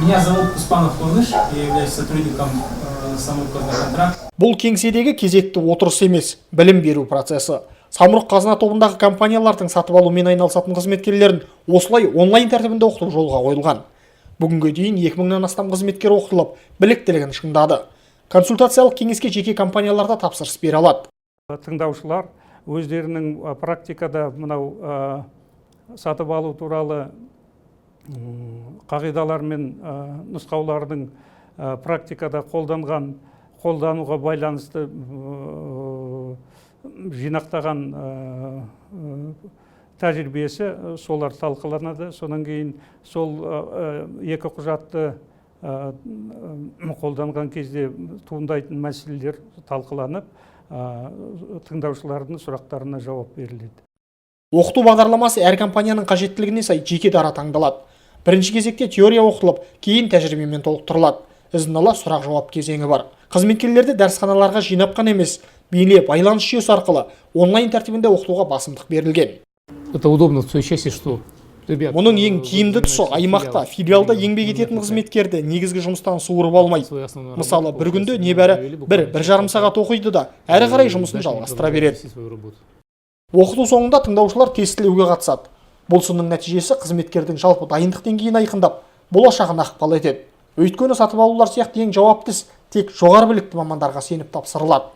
Меня зовут Успанов Куныш, я являюсь сотрудником самрұқ-қазына. Бұл кеңседегі кезекті отырыс емес, білім беру процесі. Самұрық-қазына тобындағы компаниялардың сатып алумен айналысатын қызметкерлерін осылай онлайн тәртібінде оқыту жолға қойылған. Бүгінге дейін 2000-нан астам қызметкер оқытылып, біліктілігін шыңдады. Консультациялық кеңеске жеке компанияларда тапсырыс бере алады. Тыңдаушылар өздерінің практикада мынау сатып алу туралы қағидалар мен нұсқаулардың практикада қолдануға байланысты жинақтаған тәжірибесі солар талқыланады. Сонан кейін сол екі құжатты қолданған кезде туындайтын мәселелер талқыланып, тыңдаушылардың сұрақтарына жауап беріледі. Оқыту бағдарламасы әр компанияның қажеттілігіне сай жеке дара таңдалады. Бірінші кезекте теория оқытылып, кейін тәжірибемен толықтырылады. Ізін-ала сұрақ-жауап кезеңі бар. Қызметкерлерді дәрісханаларға жинап қана емес, бейне байланыс жүйесі арқылы онлайн тәртібінде оқытуға басымдық берілген. Это удобно в той части, что Мұның ең тиімді тұсы аймақта, филиалда еңбек ететін қызметкерді негізгі жұмыстан суырып алмайды. Мысалы, бір күнде небәрі 1-1,5 сағат оқиды да, әрі қарай жұмысын жалғастыра береді. Оқыту соңында тыңдаушылар тестілеуге қатысады. Бұл сынның нәтижесі қызметкердің жалпы дайындық деңгейін айқындап, болашағына ықпал етеді. Өйткені сатып алулар сияқты ең жауапты іс тек жоғары білікті мамандарға сеніп тапсырылады.